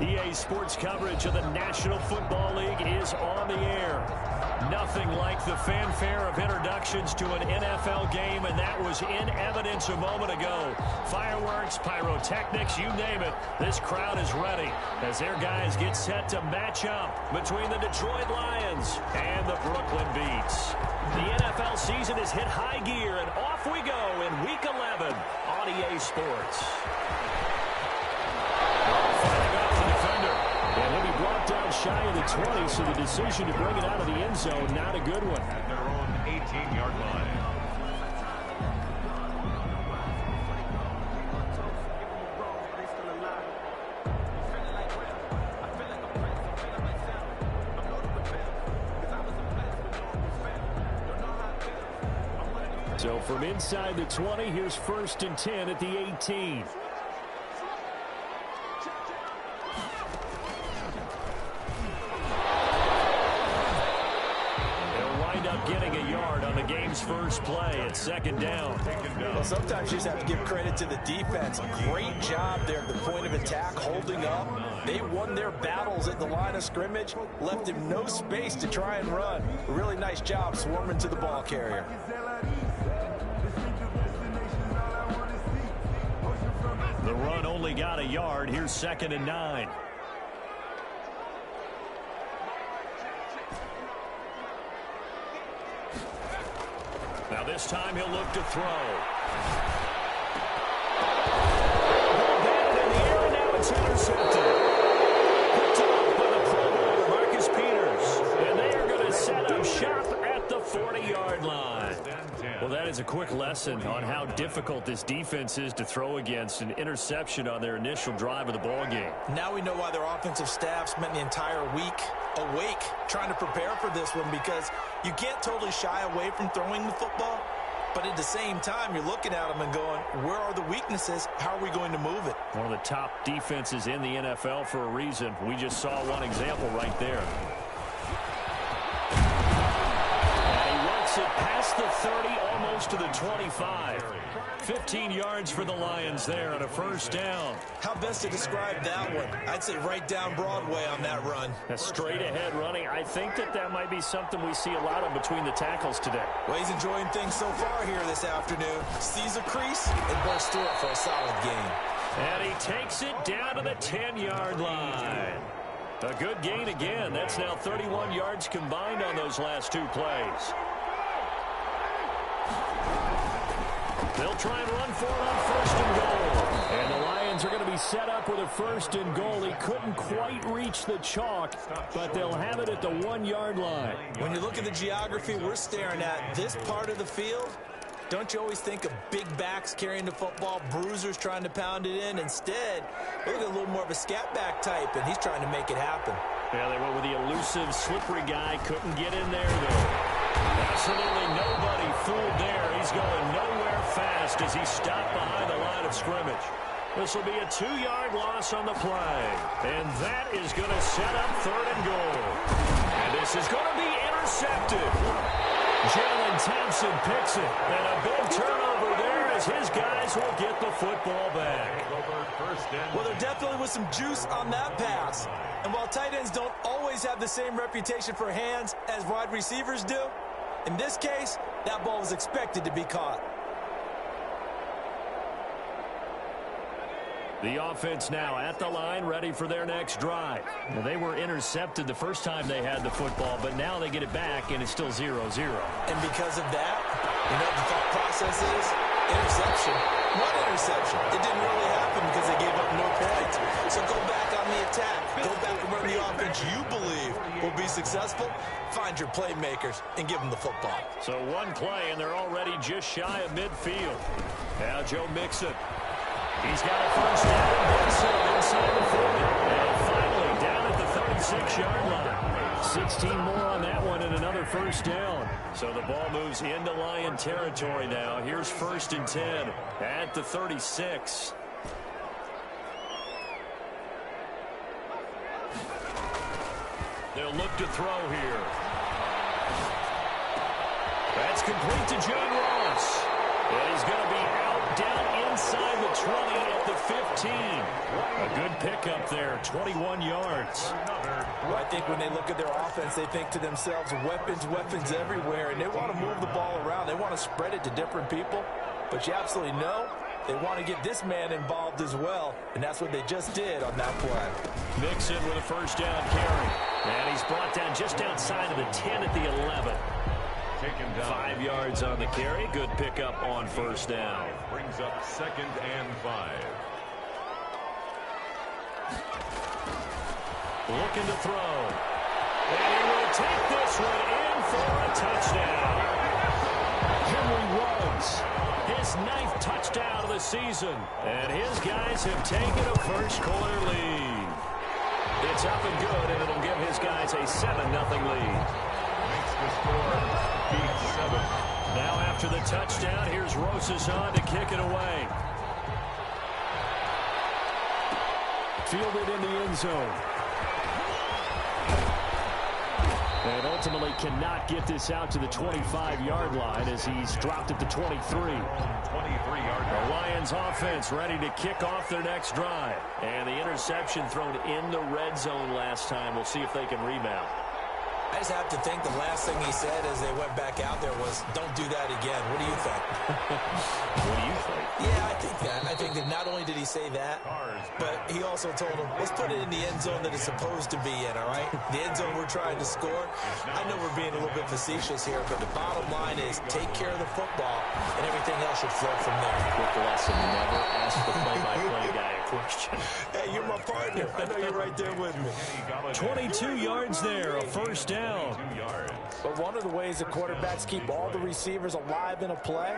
EA Sports coverage of the National Football League is on the air. Nothing like the fanfare of introductions to an NFL game, and that was in evidence a moment ago. Fireworks, pyrotechnics, you name it. This crowd is ready as their guys get set to match up between the Detroit Lions and the Brooklyn Beats. The NFL season has hit high gear, and off we go in Week 11 on EA Sports. And he'll be brought down shy of the 20, so the decision to bring it out of the end zone, not a good one. At their own 18-yard line. So from inside the 20, here's 1st and 10 at the 18. Getting a yard on the game's first play at 2nd down. Well, sometimes you just have to give credit to the defense. Great job there at the point of attack, holding up. They won their battles at the line of scrimmage, left him no space to try and run. A really nice job swarming to the ball carrier. The run only got a yard. Here's 2nd and 9. Now this time he'll look to throw. Batted in the air, and now it's intercepted. Picked up by the Pro Bowler, Marcus Peters. And they are going to set up shop at the 40-yard line. Well, that is a quick lesson on how difficult this defense is to throw against. An interception on their initial drive of the ball game. Now we know why their offensive staff spent the entire week awake trying to prepare for this one, because you can't totally shy away from throwing the football, but at the same time you're looking at them and going, where are the weaknesses? How are we going to move it? One of the top defenses in the NFL for a reason. We just saw one example right there. And he works it past the 30, almost to the 25. 15 yards for the Lions there on a 1st down. How best to describe that one? I'd say right down Broadway on that run. That's straight ahead running. I think that might be something we see a lot of between the tackles today. Well, he's enjoying things so far here this afternoon. Sees a crease and bursts through it for a solid gain. And he takes it down to the 10-yard line. A good gain again. That's now 31 yards combined on those last 2 plays. They'll try and run for it on 1st and goal. And the Lions are going to be set up with a 1st and goal. He couldn't quite reach the chalk, but they'll have it at the 1-yard line. When you look at the geography we're staring at, this part of the field, don't you always think of big backs carrying the football, bruisers trying to pound it in? Instead, look at a little more of a scat back type, and he's trying to make it happen. Yeah, they went with the elusive, slippery guy. Couldn't get in there, though. Absolutely nobody fooled there. He's going nowhere fast as he stopped behind the line of scrimmage. This will be a 2-yard loss on the play. And that is going to set up 3rd and goal. And this is going to be intercepted. Jalen Thompson picks it. And a big turnover there as his guys will get the football back. Well, there definitely was some juice on that pass. And while tight ends don't always have the same reputation for hands as wide receivers do, in this case, that ball was expected to be caught. The offense now at the line, ready for their next drive. Well, they were intercepted the first time they had the football, but now they get it back, and it's still 0-0. And because of that, you know what the thought process is? Interception. What interception? It didn't really happen because they gave up no points. So go back on the attack. Go back and run the offense you believe will be successful. Find your playmakers and give them the football. So one play, and they're already just shy of midfield. Now Joe Mixon. He's got a 1st down. Benson inside the 40. And finally down at the 36-yard line. 16 more on that one and another 1st down. So the ball moves into Lion territory now. Here's 1st and 10 at the 36. They'll look to throw here. That's complete to John Ross. And he's going to be out brought down inside the 20 at the 15. A good pickup there, 21 yards. Well, I think when they look at their offense, they think to themselves, weapons, weapons everywhere, and they want to move the ball around. They want to spread it to different people, but you absolutely know they want to get this man involved as well, and that's what they just did on that play. Mixon with a first down carry, and he's brought down just outside of the 10 at the 11. 5 yards on the carry. Good pickup on first down. Brings up 2nd and 5. Looking to throw. And he will take this one in for a touchdown. Henry Ruggs, his 9th touchdown of the season. And his guys have taken a first-quarter lead. It's up and good, and it'll give his guys a 7-0 lead. Makes the score 8-7. Now after the touchdown, here's Rosas on to kick it away. Fielded in the end zone. And ultimately cannot get this out to the 25-yard line as he's dropped at the 23. 23-yard The Lions offense ready to kick off their next drive. And the interception thrown in the red zone last time. We'll see if they can rebound. I just have to think the last thing he said as they went back out there was, don't do that again. What do you think? What do you think? Yeah, I think that. I think that not only did he say that, but he also told him, let's put it in the end zone that it's supposed to be in, all right? The end zone we're trying to score. I know we're being a little bit facetious here, but the bottom line is take care of the football, and everything else should flow from there. Quick lesson, never ask the play-by-play guy a question. Hey, you're my partner. I know you're right there with me. 22 yards there, a first down. But one of the ways the quarterbacks keep all the receivers alive in a play,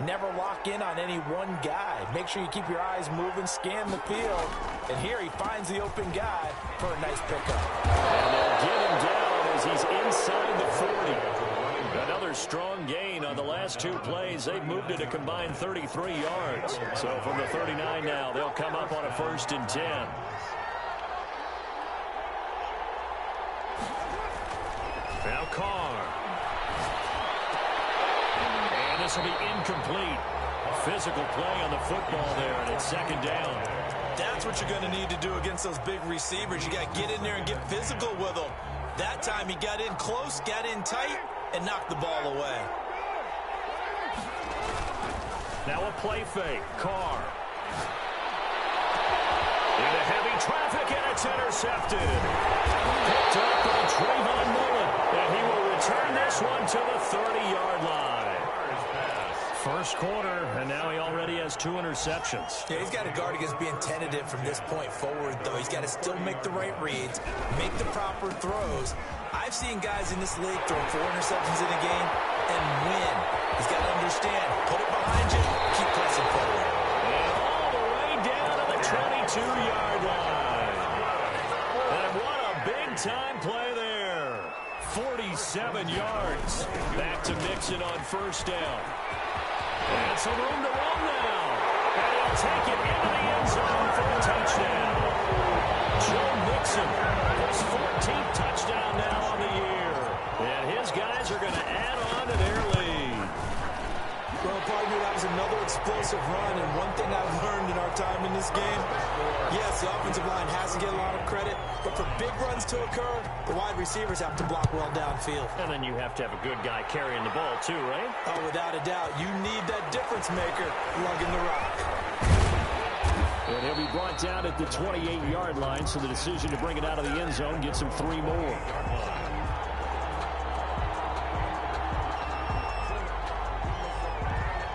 never lock in on any one guy. Make sure you keep your eyes moving, scan the field. And here he finds the open guy for a nice pickup. And they'll get him down as he's inside the 40. Another strong gain on the last 2 plays. They've moved it a combined 33 yards. So from the 39 now, they'll come up on a 1st and 10. Now Carr. And this will be incomplete. Physical play on the football there, and it's 2nd down. That's what you're going to need to do against those big receivers. You got to get in there and get physical with them. That time he got in close, got in tight, and knocked the ball away. Now a play fake. Carr. Into heavy traffic, and it's intercepted. Picked up by Trayvon Mullen, and he will return this one to the 30-yard line. First quarter, and now he already has 2 interceptions. Yeah, he's got to guard against being tentative from this point forward, though. He's got to still make the right reads, make the proper throws. I've seen guys in this league throw 4 interceptions in a game and win. He's got to understand, put it behind you, keep pressing forward. And all the way down to the 22-yard line. And what a big-time play there. 47 yards. Back to Mixon on first down. And some room to run now. And he'll take it into the end zone for a touchdown. Joe Mixon, his 14th touchdown now on the year. And his guys are going to add on to their lead. Well, partner, that was another explosive run, and one thing I've learned in our time in this game, yes, the offensive line has to get a lot of credit, but for big runs to occur, the wide receivers have to block well downfield. And then you have to have a good guy carrying the ball too, right? Oh, without a doubt, you need that difference maker lugging the rock. And he'll be brought down at the 28-yard line, so the decision to bring it out of the end zone gets him 3 more.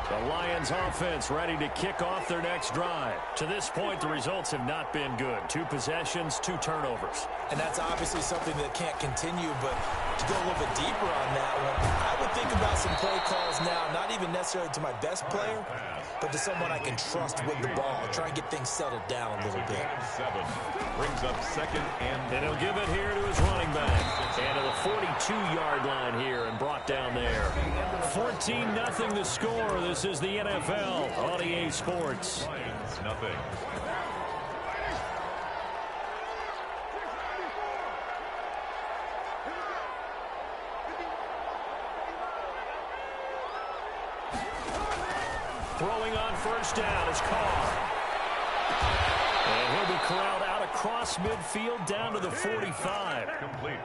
The Lions offense ready to kick off their next drive. To this point, the results have not been good. 2 possessions, 2 turnovers. And that's obviously something that can't continue, but to go a little bit deeper on that one, I would think about some play calls now, not even necessarily to my best player, but to someone I can trust with the ball. Try and get things settled down a little bit. 7 brings up 2nd and he'll give it here to his running back. And to the 42-yard line here and brought down there. 14-0 the score. This is the NFL on EA Sports. Lions, nothing. Throwing on first down is Carr. And he'll be corralled out across midfield down to the 45.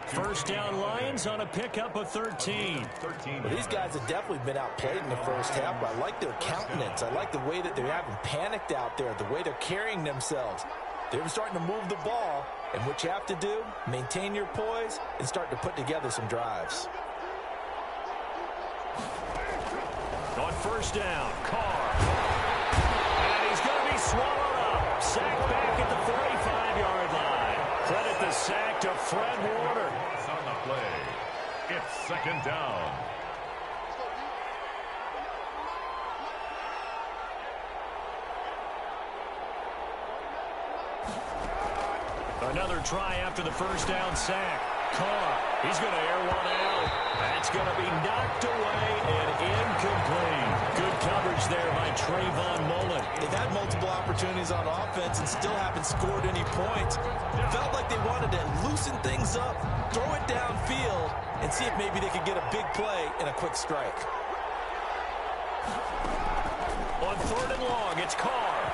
First down Lions on a pickup of 13. Well, these guys have definitely been outplayed in the first half, but I like their countenance. I like the way that they're having panicked out there, the way they're carrying themselves. They're starting to move the ball, and what you have to do, maintain your poise and start to put together some drives. On first down, Carr. And he's going to be swallowed up. Sacked back at the 45-yard line. Credit the sack to Fred Warner. It's on the play. It's second down. Another try after the first down sack. Carr, he's going to air one out. That's going to be knocked away and incomplete. Good coverage there by Trayvon Mullen. They've had multiple opportunities on offense and still haven't scored any points. Felt like they wanted to loosen things up, throw it downfield, and see if maybe they could get a big play and a quick strike. On third and long, it's Carr.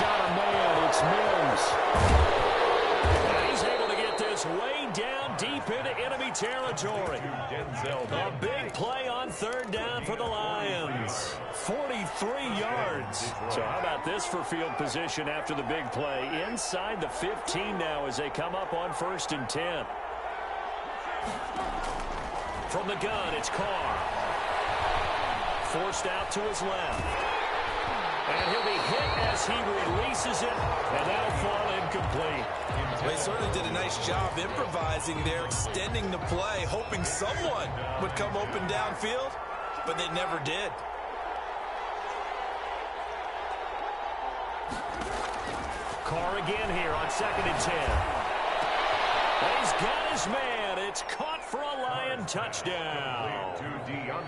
Got a man, it's Mims. And he's able to get this way down deep into enemy territory. A big play on third down for the Lions. 43 yards. So how about this for field position after the big play? Inside the 15 now as they come up on 1st and 10. From the gun, it's Carr. Forced out to his left. And he'll be hit as he releases it, and that'll fall incomplete. They certainly did a nice job improvising there, extending the play, hoping someone would come open downfield, but they never did. Carr again here on 2nd and 10. And he's got his man. It's caught for a Lion touchdown.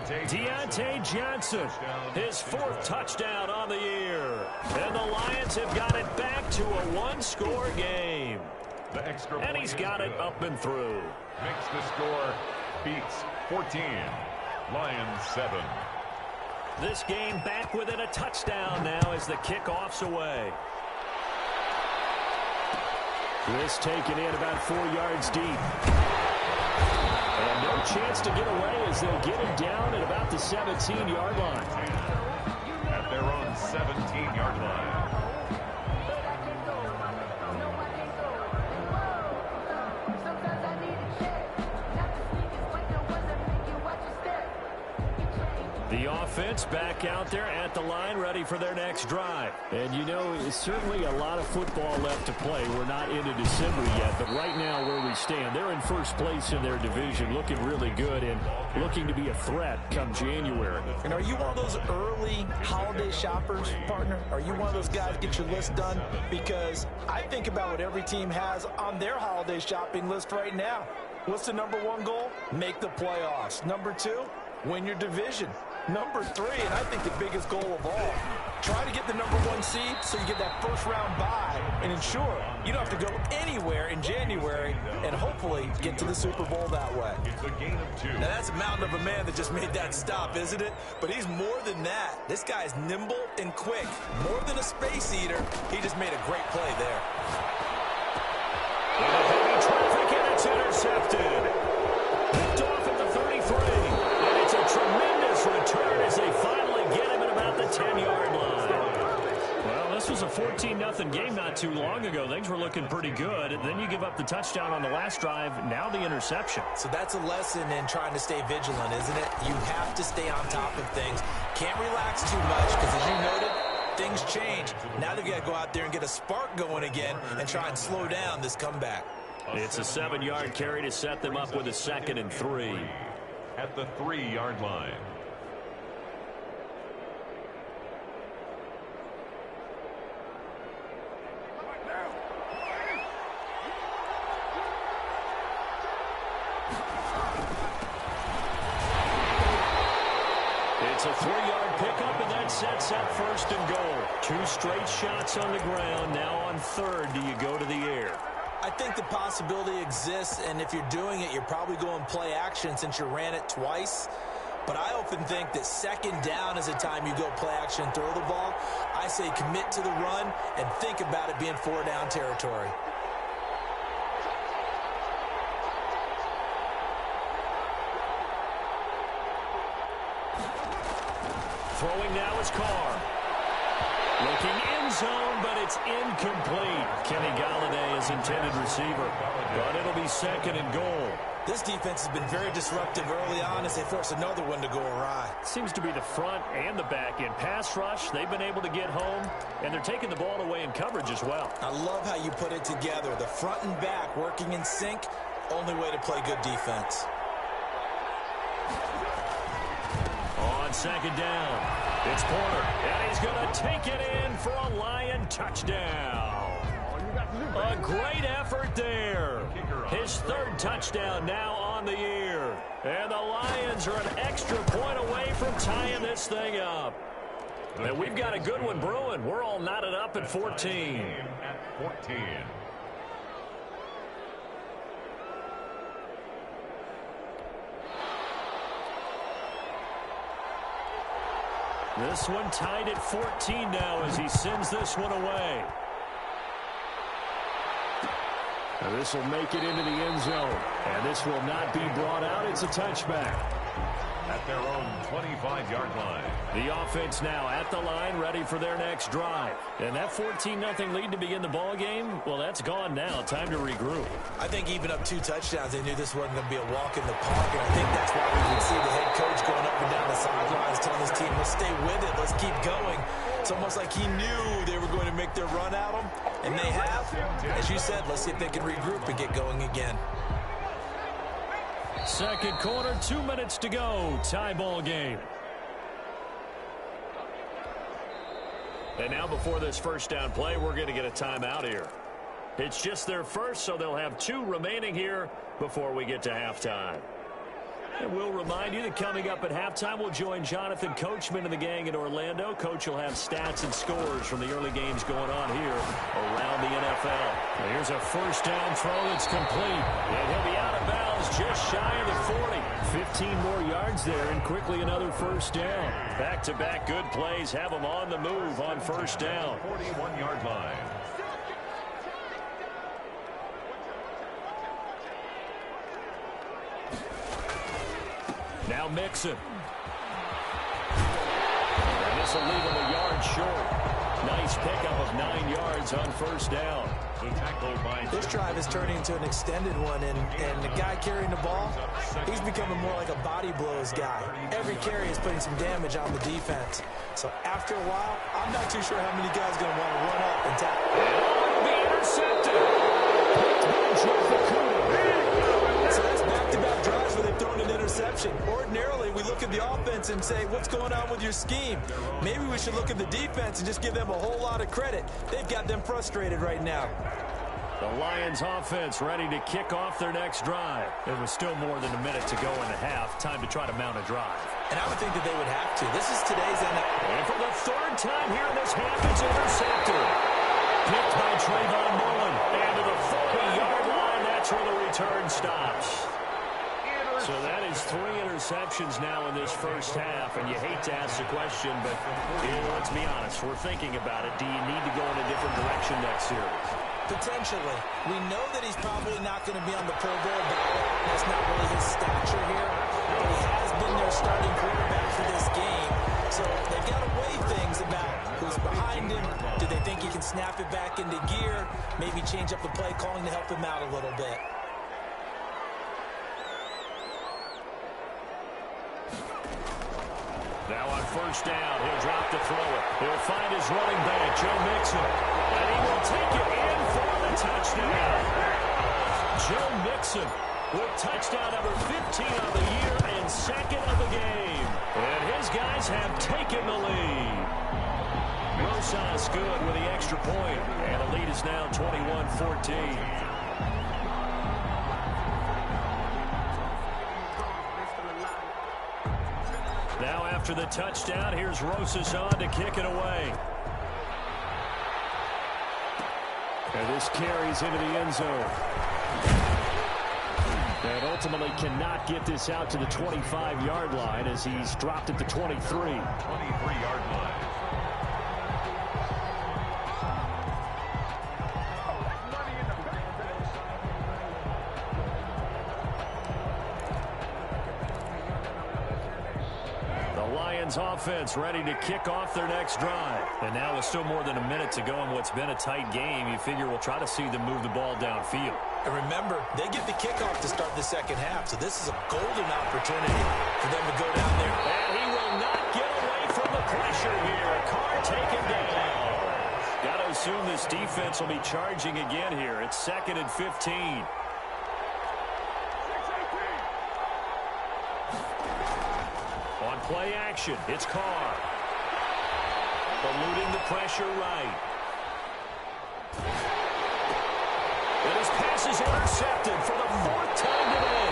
Deontay Johnson, his 4th touchdown on the year. And the Lions have got it back to a one-score game. And he's got it up and through. Makes the score, beats 14. Lions 7. This game back within a touchdown now as the kickoff's away. This taken in about 4 yards deep. And no chance to get away as they'll get him down at about the 17-yard line. At their own 17-yard line. The offense back out there at the line, ready for their next drive. And, you know, it's certainly a lot of football left to play. We're not into December yet, but right now where we stand, they're in first place in their division, looking really good and looking to be a threat come January. And are you one of those early holiday shoppers, partner? Are you one of those guys get your list done? Because I think about what every team has on their holiday shopping list right now. What's the number 1 goal? Make the playoffs. Number 2, win your division. Number 3, and I think the biggest goal of all, try to get the number 1 seed so you get that first-round bye and ensure you don't have to go anywhere in January and hopefully get to the Super Bowl that way. It's a gain of 2. Now, that's a mountain of a man that just made that stop, isn't it? But he's more than that. This guy's nimble and quick. More than a space eater, he just made a great play there. And a heavy traffic, and it's intercepted. Picked off at the 33. And it's a tremendous return as they finally get him at about the 10-yard line. Well, this was a 14-0 game not too long ago. Things were looking pretty good. And then you give up the touchdown on the last drive. Now the interception. So that's a lesson in trying to stay vigilant, isn't it? You have to stay on top of things. Can't relax too much because, as you noted, things change. Now they've got to go out there and get a spark going again and try and slow down this comeback. It's a 7-yard carry to set them up with a 2nd and 3. At the 3-yard line. It's a 3-yard pickup, and that sets up 1st and goal. 2 straight shots on the ground. Now on 3rd, do you go to the air? I think the possibility exists, and if you're doing it, you're probably going play action since you ran it twice. But I often think that second down is a time you go play action and throw the ball. I say commit to the run and think about it being 4-down territory. Throwing now is Carr. Looking end zone, but it's incomplete. Kenny Golladay is intended receiver, but it'll be second and goal. This defense has been very disruptive early on as they force another one to go awry. Seems to be the front and the back end. Pass rush, they've been able to get home, and they're taking the ball away in coverage as well. I love how you put it together. The front and back working in sync, only way to play good defense. On second down, it's Porter, and he's going to take it in for a Lion touchdown. A great effort there. His third touchdown now on the year. And the Lions are an extra point away from tying this thing up. And we've got a good one brewing. We're all knotted up at 14. At 14. This one tied at 14 now as he sends this one away. Now this will make it into the end zone. And this will not be brought out. It's a touchback. At their own 25-yard line. The offense now at the line, ready for their next drive. And that 14-0 lead to begin the ball game, well, that's gone now. Time to regroup. I think even up 2 touchdowns, they knew this wasn't going to be a walk in the park. And I think that's why we can see the head coach going up and down the sidelines telling his team, let's stay with it, let's keep going. It's almost like he knew they were going to make their run at him, and they have. As you said, let's see if they can regroup and get going again. Second quarter, 2 minutes to go. Tie ball game. And now before this first down play, we're going to get a timeout here. It's just their first, so they'll have 2 remaining here before we get to halftime. And we'll remind you that coming up at halftime, we'll join Jonathan Coachman and the gang in Orlando. Coach will have stats and scores from the early games going on here around the NFL. And here's a first down throw that's complete. And he'll be out of bounds just shy of the 40. 15 more yards there, and quickly another first down. Back-to-back good plays have them on the move on first down. 41-yard line. Now Mixon. And this will leave him a yard short. Nice pickup of 9 yards on first down. This drive is turning into an extended one, and the guy carrying the ball, he's becoming more like a body blows guy. Every carry is putting some damage on the defense. So after a while, I'm not too sure how many guys are going to want to run up and tackle. It'll be intercepted. So that's back-to-back drives where they've thrown an interception. Ordinarily, we look at the offense and say, what's going on with your scheme? Maybe we should look at the defense and just give them a whole lot of credit. They've got them frustrated right now. The Lions offense ready to kick off their next drive. There was still more than a minute to go in the half. Time to try to mount a drive. And I would think that they would have to. This is today's NFL. And for the third time here in this half, it's intercepted. Picked by Trayvon Mullen. And to the 40-yard line, that's where the return stops. So that is 3 interceptions now in this first half, and you hate to ask the question, but let's be honest, we're thinking about it. Do you need to go in a different direction next series? Potentially. We know that he's probably not going to be on the Pro Bowl ballot. That's not really his stature here, but he has been their starting quarterback for this game. So they've got to weigh things about who's behind him. Do they think he can snap it back into gear? Maybe change up the play calling to help him out a little bit. Now on first down, he'll drop to throw it. He'll find his running back, Joe Mixon. And he will take it in for the touchdown. Joe Mixon with touchdown number 15 of the year and second of the game. And his guys have taken the lead. Rosas good with the extra point. And the lead is now 21-14. Now after the touchdown, here's Rosas on to kick it away. And this carries into the end zone. And ultimately cannot get this out to the 25-yard line as he's dropped at the 23. 23-yard line. Offense ready to kick off their next drive. And now with still more than a minute to go in what's been a tight game, you figure we'll try to see them move the ball downfield. And remember, they get the kickoff to start the second half, so this is a golden opportunity for them to go down there. And he will not get away from the pressure here. Carr taken down. Got to assume this defense will be charging again here. It's 2nd and 15. Play action. It's Carr. Eluding the pressure right. And his pass is intercepted for the 4th time today.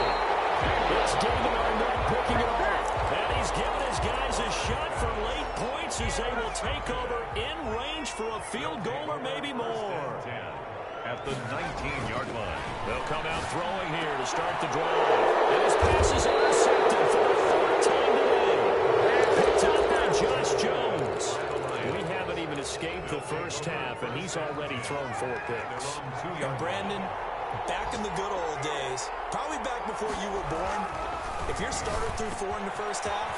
It's David Arnett picking it off. And he's given his guys a shot for late points as they will take over in range for a field goal or maybe more. At the 19-yard line. They'll come out throwing here to start the drive. And his pass is intercepted for the 4th time today. Picked up by Josh Jones. We haven't even escaped the first half, and he's already thrown 4 picks. And Brandon, back in the good old days, probably back before you were born, if your starter threw 4 in the first half,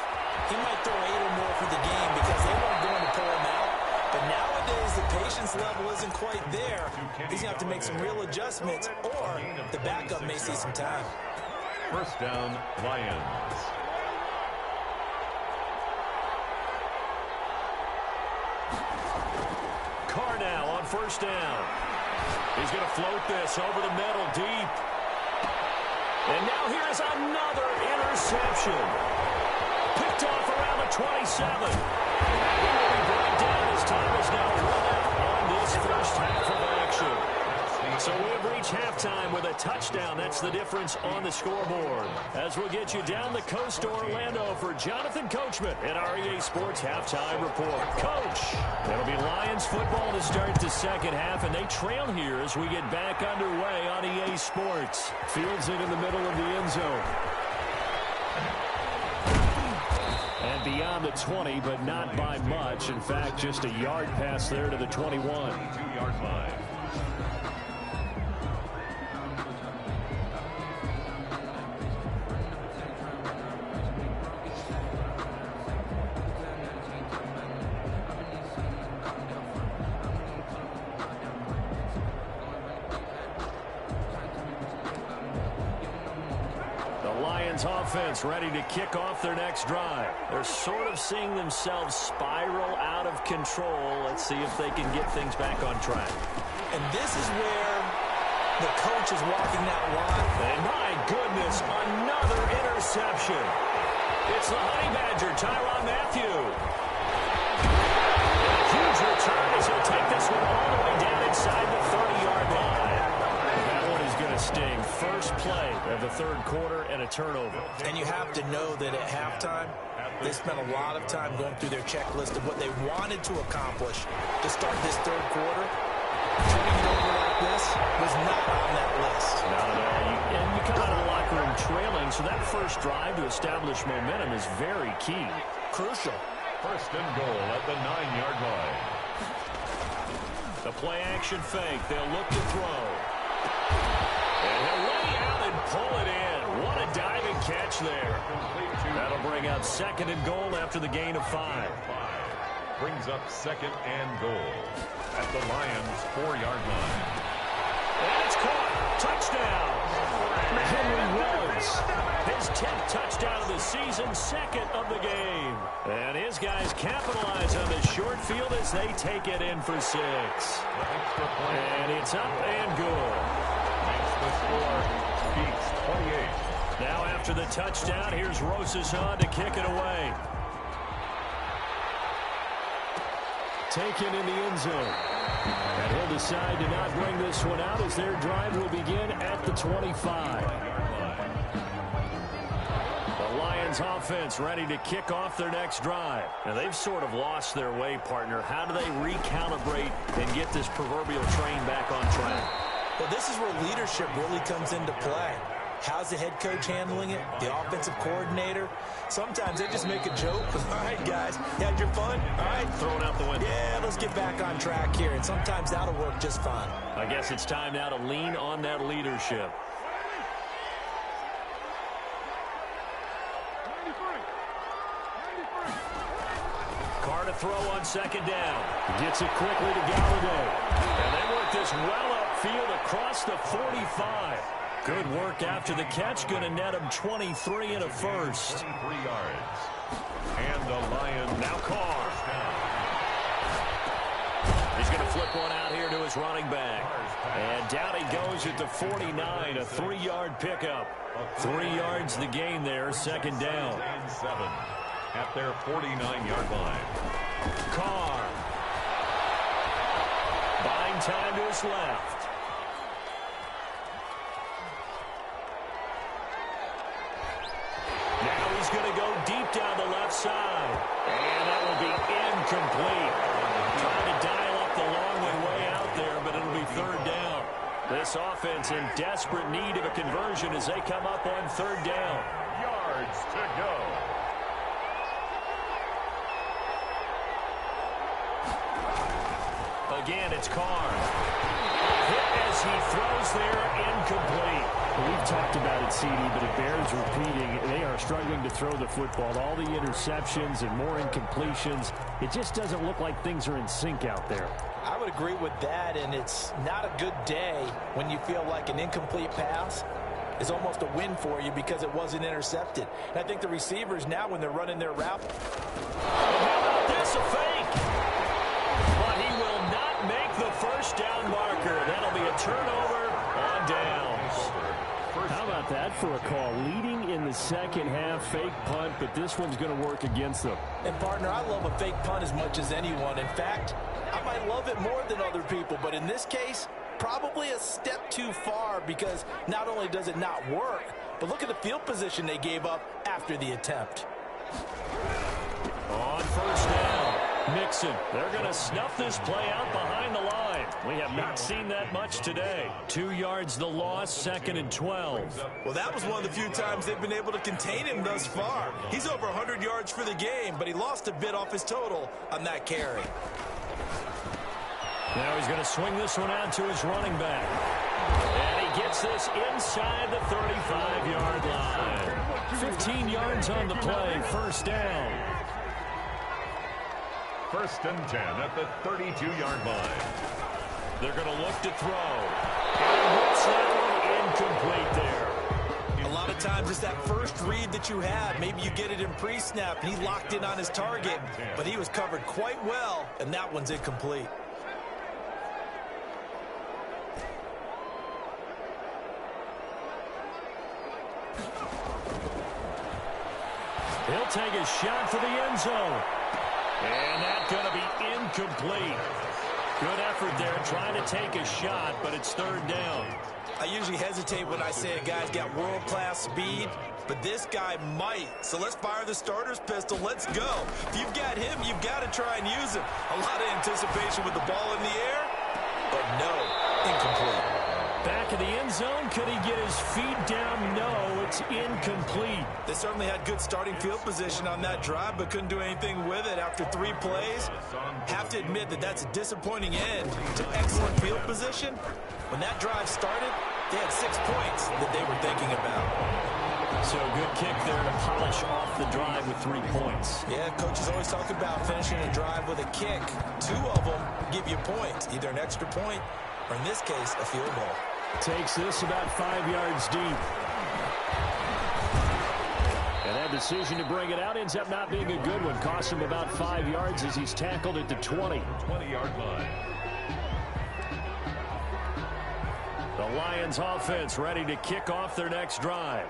he might throw 8 or more for the game because they weren't going to pull him out. But nowadays, the patience level isn't quite there. He's going to have to make some real adjustments, or the backup may see some time. First down, Lions. Carr now on first down. He's going to float this over the middle deep. And now here is another interception. Picked off around the 27. He will be brought down as time is now run out on this first half of action. So we have reached halftime with a touchdown. That's the difference on the scoreboard. As we'll get you down the coast to Orlando for Jonathan Coachman at our EA Sports Halftime Report. Coach, it'll be Lions football to start the second half, and they trail here as we get back underway on EA Sports. Fields it in the middle of the end zone. And beyond the 20, but not by much. In fact, just a yard pass there to the 21. 2-yard line. Offense ready to kick off their next drive. They're sort of seeing themselves spiral out of control. Let's see if they can get things back on track. And this is where the coach is walking that line. And my goodness, another interception. It's the Honey Badger, Tyrann Mathieu. A huge return as he'll take this one all the way down inside the 30-yard line. That one is going to sting. First play of the third quarter and a turnover. And you have to know that at halftime, they spent a lot of time going through their checklist of what they wanted to accomplish to start this third quarter. Turning it over like this was not on that list. And you come out of the locker room trailing, so that first drive to establish momentum is very key. Crucial. First and goal at the 9-yard line. The play action fake. They'll look to throw. And he'll lay out and pull it in. What a diving catch there. That'll bring up 2nd and goal after the gain of 5. Brings up 2nd and goal at the Lions' 4-yard line. And it's caught. Touchdown. Henry Ruggs. His 10th touchdown of the season, 2nd of the game. And his guys capitalize on the short field as they take it in for 6. And it's up and good. The score, Beats 28. Now after the touchdown, here's Rosas to kick it away. Taken in the end zone. And he'll decide to not bring this one out as their drive will begin at the 25. The Lions offense ready to kick off their next drive. And they've sort of lost their way, partner. How do they recalibrate and get this proverbial train back on track? Well, this is where leadership really comes into play. How's the head coach handling it? The offensive coordinator? Sometimes they just make a joke. All right, guys, you had your fun? All right. Thrown out the window. Yeah, let's get back on track here. And sometimes that'll work just fine. I guess it's time now to lean on that leadership. Carr to throw on second down. Gets it quickly to Galladay. And they work this well upfield across the 45. Good work after the catch. Going to net him 23 and a first. 23 yards. And the Lions now Carr. He's going to flip one out here to his running back. And down he goes at the 49. A 3-yard pickup. 3 yards the gain there. Second down. 7 at their 49-yard line. Carr. Buying time to his left. Now he's going to go deep down the left side. And that will be incomplete. Trying to dial up the long way out there, but it'll be third down. This offense in desperate need of a conversion as they come up on third down. Yards to go. Again, it's Carr. Hit as he throws there, incomplete. Well, we've talked about it, CD, but it bears repeating. They are struggling to throw the football. All the interceptions and more incompletions. It just doesn't look like things are in sync out there. I would agree with that, and it's not a good day when you feel like an incomplete pass is almost a win for you because it wasn't intercepted. And I think the receivers now, when they're running their route. How about this, a fake? But he will not make the first down marker. That'll be a turnover on downs. How about that for a call? Leading in the second half, fake punt, but this one's going to work against them. And, partner, I love a fake punt as much as anyone. In fact, I might love it more than other people, but in this case, probably a step too far because not only does it not work, but look at the field position they gave up after the attempt. On first down, Mixon. They're going to snuff this play out behind the line. We have not seen that much today. 2 yards the loss, 2nd and 12. Well, that was one of the few times they've been able to contain him thus far. He's over 100 yards for the game, but he lost a bit off his total on that carry. Now he's going to swing this one out to his running back. And he gets this inside the 35-yard line. 15 yards on the play, first down. 1st and 10 at the 32-yard line. They're going to look to throw. And hits that one incomplete there. A lot of times it's that first read that you have. Maybe you get it in pre-snap, and he locked in on his target, but he was covered quite well, and that one's incomplete. He'll take a shot for the end zone. And that's going to be incomplete. Good effort there trying to take a shot, but it's third down. I usually hesitate when I say a guy's got world-class speed, but this guy might. So let's fire the starter's pistol. Let's go. If you've got him, you've got to try and use him. A lot of anticipation with the ball in the air, but no, incomplete. Back in the end zone, could he get his feet down? No, it's incomplete. They certainly had good starting field position on that drive, but couldn't do anything with it after 3 plays. Have to admit that that's a disappointing end to excellent field position. When that drive started, they had 6 points that they were thinking about. So good kick there to polish off the drive with 3 points. Yeah, coaches always talk about finishing a drive with a kick. 2 of them give you points, either an extra point or, in this case, a field goal. Takes this about 5 yards deep. And that decision to bring it out ends up not being a good one. Costs him about 5 yards as he's tackled at the 20. 20-yard line. The Lions offense ready to kick off their next drive.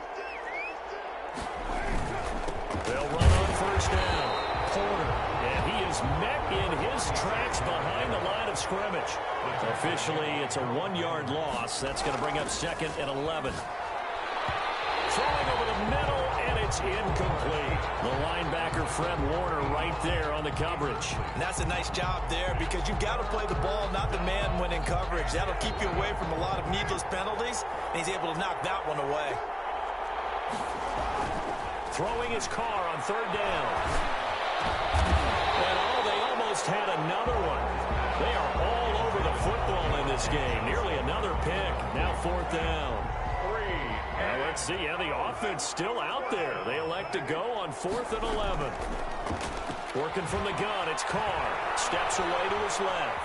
They'll run on first down. Porter, and he is met in his tracks behind the line of scrimmage. Officially, it's a 1-yard loss. That's going to bring up 2nd and 11. Throwing over the middle, and it's incomplete. The linebacker, Fred Warner, right there on the coverage. And that's a nice job there because you've got to play the ball, not the man when in coverage. That'll keep you away from a lot of needless penalties, and he's able to knock that one away. Throwing his car on third down. And they almost had another one. They are all over the football in this game. Nearly another pick. Now fourth down. Now let's see how the offense still out there. They elect to go on 4th and 11. Working from the gun, it's Carr. Steps away to his left.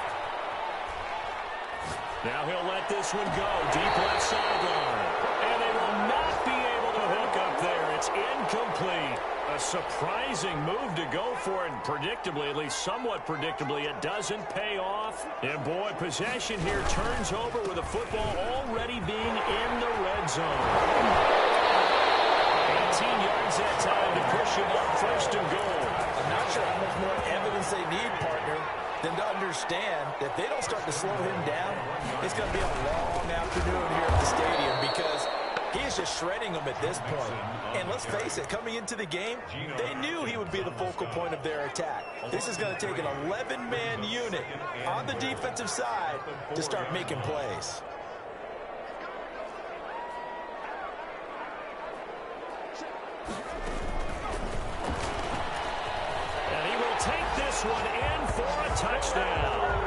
Now he'll let this one go. Deep left sideline. And they will not be able to hook up there. It's incomplete. A surprising move to go for it. And predictably, at least somewhat predictably, it doesn't pay off. And boy, possession here turns over with the football already being in the red zone. 18 yards that time to push him up 1st and goal. I'm not sure how much more evidence they need, partner, than to understand that if they don't start to slow him down, it's going to be a long afternoon here at the stadium because he is just shredding them at this point. And let's face it, coming into the game, they knew he would be the focal point of their attack. This is going to take an 11-man unit on the defensive side to start making plays. And he will take this one in for a touchdown.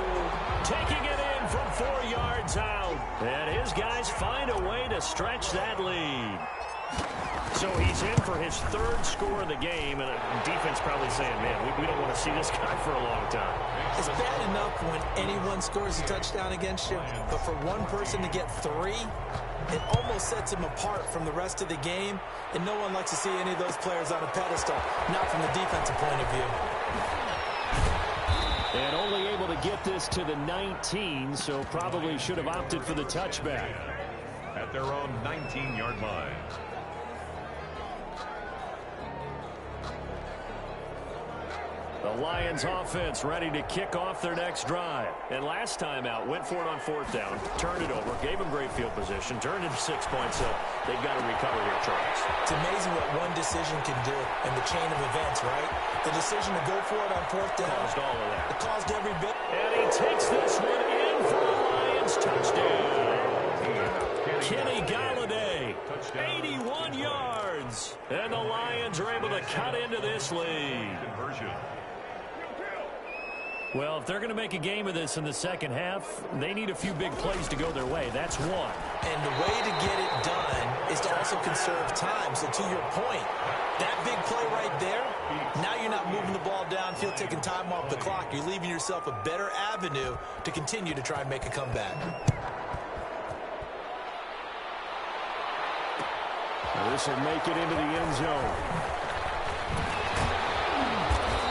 Taking it in from 4 yards out. And his guys find a way to stretch that lead. So he's in for his 3rd score of the game, and the defense probably saying, man, we don't want to see this guy for a long time. It's bad enough when anyone scores a touchdown against you, but for one person to get 3, it almost sets him apart from the rest of the game, and no one likes to see any of those players on a pedestal, not from the defensive point of view. And only able to get this to the 19, so probably should have opted for the touchback. At their own 19-yard line. The Lions offense ready to kick off their next drive. And last time out, went for it on 4th down, turned it over, gave them great field position, turned it 6 points, so they've got to recover here, Charles. It's amazing what one decision can do in the chain of events, right? The decision to go for it on 4th down. Caused all of that. It caused every bit. And he takes this one in for a Lions touchdown. Kenny Golladay, 81 yards. And the Lions are able to cut into this lead. Conversion. Well, if they're going to make a game of this in the second half, they need a few big plays to go their way. That's one. And the way to get it done is to also conserve time. So to your point, that big play right there, now you're not moving the ball downfield, taking time off the clock. You're leaving yourself a better avenue to continue to try and make a comeback. This will make it into the end zone.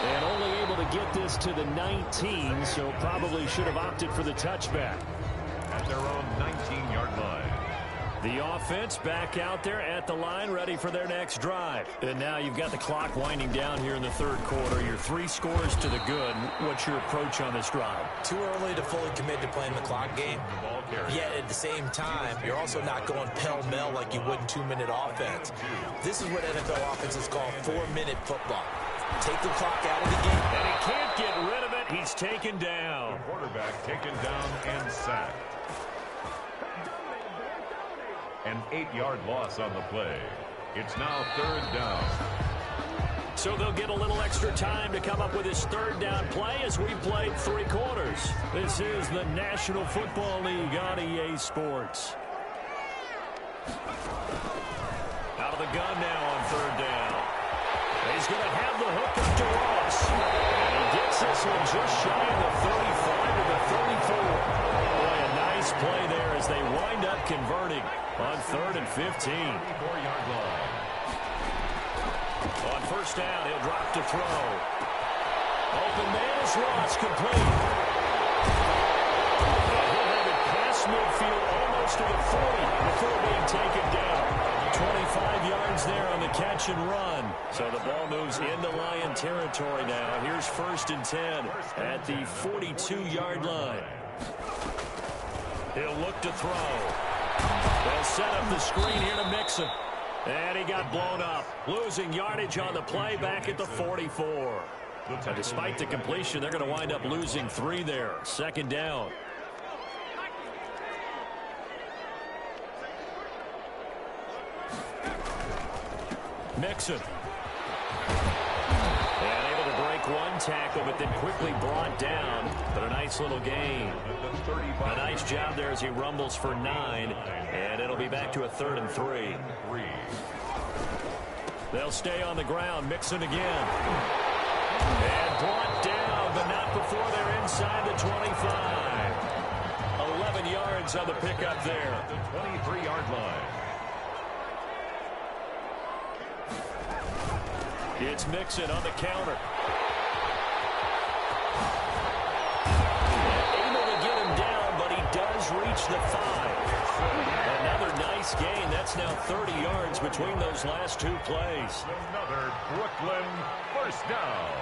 And only able to get this to the 19, so probably should have opted for the touchback. At their own 19-yard line. The offense back out there at the line, ready for their next drive. And now you've got the clock winding down here in the 3rd quarter. Your 3 scores to the good. What's your approach on this drive? Too early to fully commit to playing the clock game. Yet at the same time, you're also not going pell-mell like you would in 2-minute offense. This is what NFL offenses call 4-minute football. Take the clock out of the game. And he can't get rid of it. He's taken down. The quarterback taken down and sacked. An 8-yard loss on the play. It's now 3rd down. So they'll get a little extra time to come up with his 3rd down play as we played 3 quarters. This is the National Football League on EA Sports. Out of the gun now on 3rd down. He's going to have the hook up to Ross. And he gets this one just shy of the 35 to the 34. Boy, a nice play there as they wind up converting on 3rd and 15. 4-yard line. On 1st down, he'll drop to throw. Open man is Ross, complete. And he'll have it past midfield almost to the 40 before being taken down. 25 yards there on the catch and run. So the ball moves into Lion territory now. Here's 1st and 10 at the 42-yard line. He'll look to throw. They'll set up the screen here to Mixon. And he got blown up. Losing yardage on the play back at the 44. But despite the completion, they're going to wind up losing 3 there. 2nd down. Mixon. And able to break one tackle, but then quickly brought down. But a nice little gain. A nice job there as he rumbles for 9. And it'll be back to a 3rd and 3. They'll stay on the ground. Mixon again. And brought down, but not before they're inside the 25. 11 yards on the pickup there. The 23-yard line. It's Mixon on the counter. Able to get him down, but he does reach the 5. Another nice gain. That's now 30 yards between those last 2 plays. Another Brooklyn first down.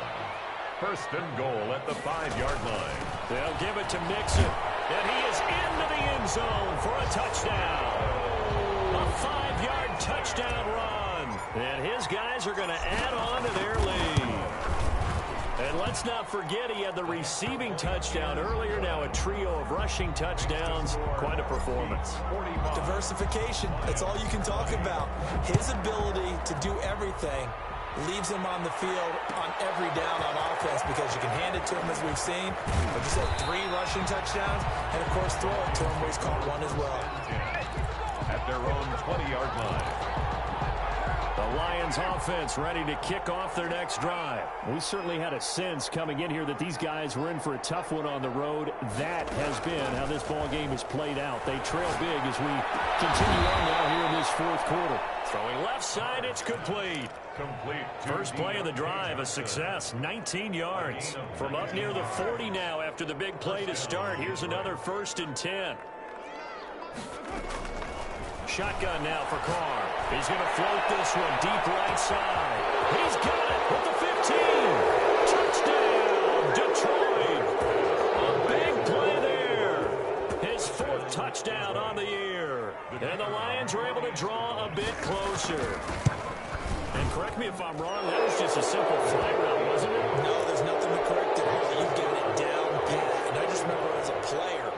First and goal at the 5-yard line. They'll give it to Mixon. And he is into the end zone for a touchdown. A 5-yard touchdown run. And his guys are going to add on to their lead. And let's not forget he had the receiving touchdown earlier. Now a trio of rushing touchdowns. Quite a performance. Diversification. That's all you can talk about. His ability to do everything leaves him on the field on every down on offense because you can hand it to him as we've seen. Like you said, 3 rushing touchdowns, and of course throw it to him where he's caught one as well. At their own 20-yard line. The Lions offense ready to kick off their next drive. We certainly had a sense coming in here that these guys were in for a tough one on the road. That has been how this ball game has played out. They trail big as we continue on now here in this 4th quarter. Throwing left side, it's complete. First play of the drive, a success, 19 yards. From up near the 40 now after the big play to start. Here's another 1st and 10. Shotgun now for Carr. He's going to float this one deep right side. He's got it with the 15. Touchdown, Detroit. A big play there. His 4th touchdown on the year. And the Lions were able to draw a bit closer. And correct me if I'm wrong, that was just a simple fly route, wasn't it? No, there's nothing to correct at all. You've got it down pat. And I just remember as a player,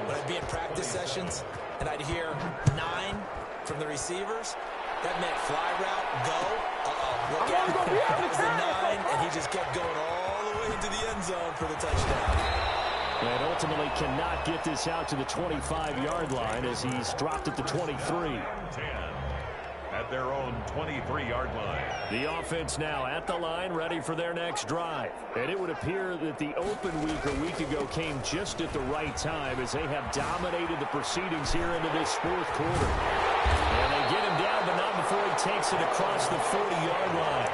when I'd be in practice sessions, and I'd hear 9 from the receivers, that meant fly route, go, look out. That was the 9, and he just kept going all the way into the end zone for the touchdown. And ultimately cannot get this out to the 25-yard line as he's dropped at the 23. 10 at their own 23-yard line. The offense now at the line, ready for their next drive. And it would appear that the open week a week ago came just at the right time as they have dominated the proceedings here into this 4th quarter. And they get him down, but not before he takes it across the 40-yard line.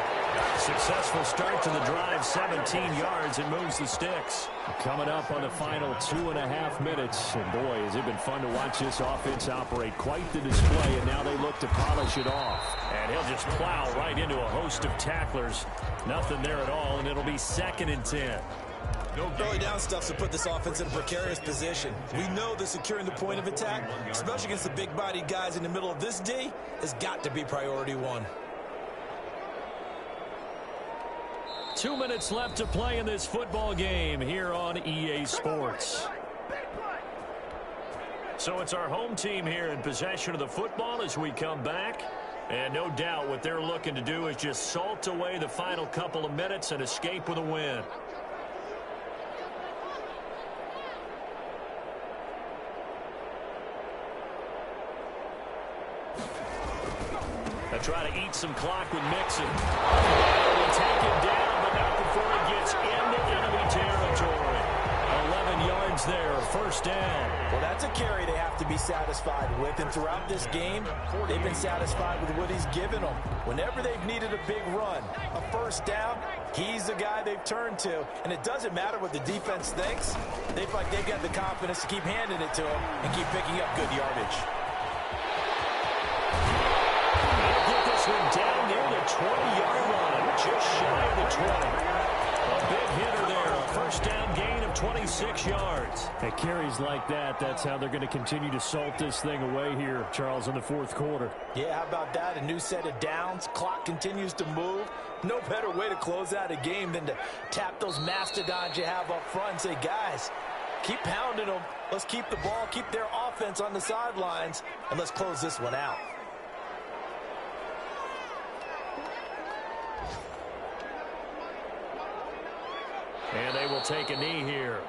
Successful start to the drive, 17 yards, and moves the sticks. Coming up on the final 2.5 minutes. And boy, has it been fun to watch this offense operate. Quite the display, and now they look to polish it off. And he'll just plow right into a host of tacklers. Nothing there at all, and it'll be 2nd and 10. Early down stuff to put this offense in a precarious position. We know that securing the point of attack, especially against the big-bodied guys in the middle of this D, has got to be priority 1. 2 minutes left to play in this football game here on EA Sports. So it's our home team here in possession of the football as we come back. And no doubt what they're looking to do is just salt away the final couple of minutes and escape with a win. They'll try to eat some clock with Mixon. They'll take him down, but not before he gets into enemy territory. 11 yards there, 1st down. Well, that's a carry they have to be satisfied with. And throughout this game, they've been satisfied with what he's given them. Whenever they've needed a big run, a 1st down, he's the guy they've turned to. And it doesn't matter what the defense thinks. They feel like they've got the confidence to keep handing it to him and keep picking up good yardage. Get this one down near the 20-yard line, just shy of the 20. A big hitter there, a 1st down gain of 26 yards. At carries like that, that's how they're going to continue to salt this thing away here, Charles, in the 4th quarter. Yeah, how about that? A new set of downs. Clock continues to move. No better way to close out a game than to tap those mastodons you have up front and say, guys, keep pounding them. Let's keep the ball, keep their offense on the sidelines, and let's close this one out. And they will take a knee here.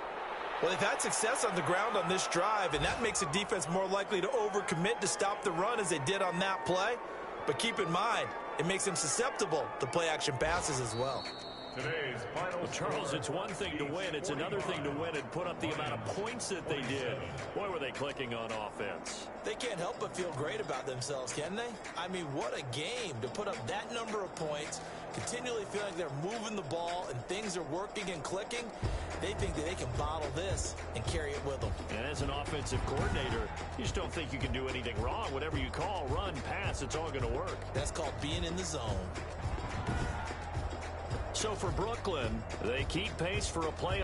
Well, they've had success on the ground on this drive, and that makes a defense more likely to overcommit to stop the run as they did on that play. But keep in mind, it makes them susceptible to play-action passes as well. Today's final Charles, it's one thing to win. It's another thing to win and put up the amount of points that they did. Boy, were they clicking on offense. They can't help but feel great about themselves, can they? I mean, what a game to put up that number of points, continually feel like they're moving the ball and things are working and clicking. They think that they can bottle this and carry it with them. And as an offensive coordinator, you just don't think you can do anything wrong. Whatever you call, run, pass, it's all going to work. That's called being in the zone. So for Brooklyn, they keep pace for a play.